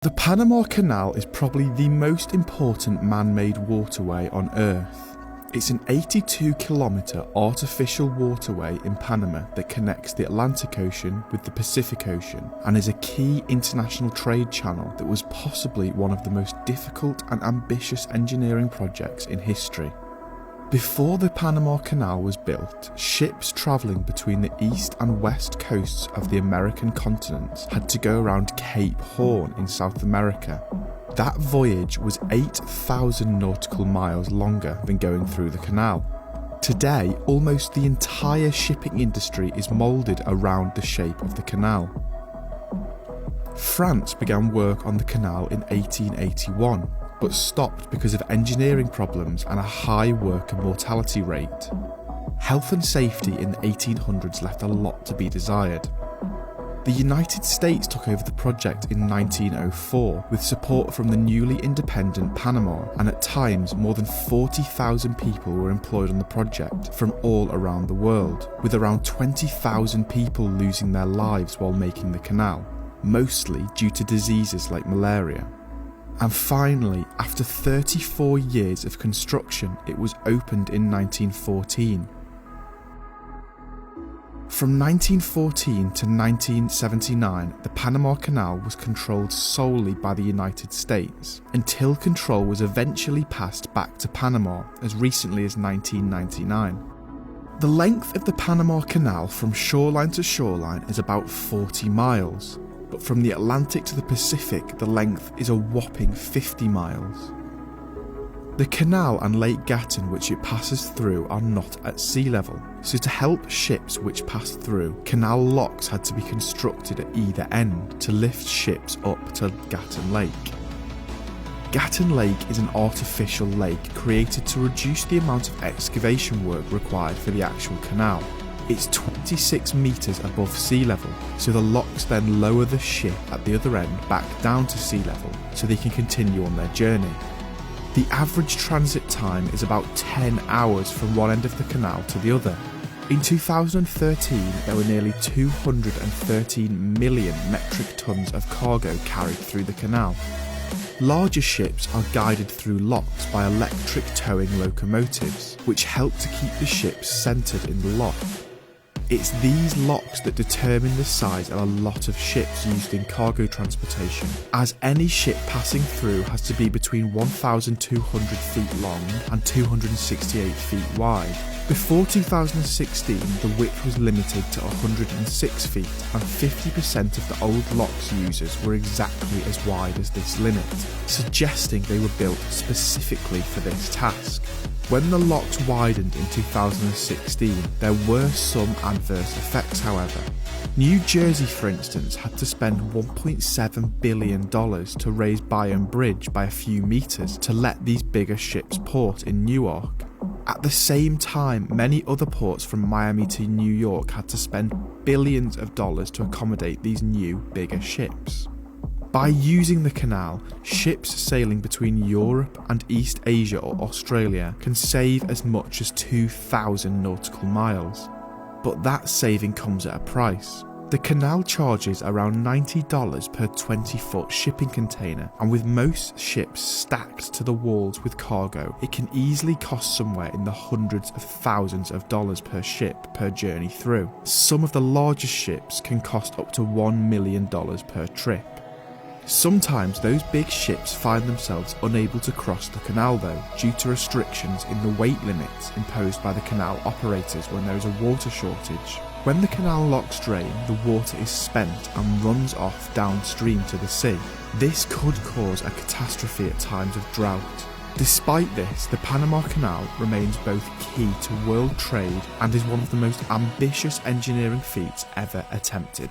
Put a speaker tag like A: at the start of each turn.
A: The Panama Canal is probably the most important man-made waterway on Earth. It's an 82-kilometre artificial waterway in Panama that connects the Atlantic Ocean with the Pacific Ocean and is a key international trade channel that was possibly one of the most difficult and ambitious engineering projects in history. Before the Panama Canal was built, ships travelling between the east and west coasts of the American continent had to go around Cape Horn in South America. That voyage was 8,000 nautical miles longer than going through the canal. Today, almost the entire shipping industry is moulded around the shape of the canal. France began work on the canal in 1881, but stopped because of engineering problems and a high worker mortality rate. Health and safety in the 1800s left a lot to be desired. The United States took over the project in 1904 with support from the newly independent Panama, and at times more than 40,000 people were employed on the project from all around the world, with around 20,000 people losing their lives while making the canal, mostly due to diseases like malaria. And finally, after 34 years of construction, it was opened in 1914. From 1914 to 1979, the Panama Canal was controlled solely by the United States, until control was eventually passed back to Panama as recently as 1999. The length of the Panama Canal from shoreline to shoreline is about 40 miles. But from the Atlantic to the Pacific, the length is a whopping 50 miles. The canal and Lake Gatun which it passes through are not at sea level, so to help ships which pass through, canal locks had to be constructed at either end to lift ships up to Gatun Lake. Gatun Lake is an artificial lake created to reduce the amount of excavation work required for the actual canal. It's 26 metres above sea level, so the locks then lower the ship at the other end back down to sea level so they can continue on their journey. The average transit time is about 10 hours from one end of the canal to the other. In 2013, there were nearly 213 million metric tonnes of cargo carried through the canal. Larger ships are guided through locks by electric towing locomotives, which help to keep the ships centred in the lock. It's these locks that determine the size of a lot of ships used in cargo transportation, as any ship passing through has to be between 1,200 feet long and 268 feet wide. Before 2016, the width was limited to 106 feet, and 50% of the old locks users were exactly as wide as this limit, suggesting they were built specifically for this task. When the locks widened in 2016, there were some adverse effects, however. New Jersey, for instance, had to spend $1.7 billion to raise Bayonne Bridge by a few metres to let these bigger ships port in Newark. At the same time, many other ports from Miami to New York had to spend billions of dollars to accommodate these new, bigger ships. By using the canal, ships sailing between Europe and East Asia or Australia can save as much as 2,000 nautical miles. But that saving comes at a price. The canal charges around $90 per 20-foot shipping container, and with most ships stacked to the walls with cargo, it can easily cost somewhere in the hundreds of thousands of dollars per ship per journey through. Some of the largest ships can cost up to $1 million per trip. Sometimes those big ships find themselves unable to cross the canal though, due to restrictions in the weight limits imposed by the canal operators when there is a water shortage. When the canal locks drain, the water is spent and runs off downstream to the sea. This could cause a catastrophe at times of drought. Despite this, the Panama Canal remains both key to world trade and is one of the most ambitious engineering feats ever attempted.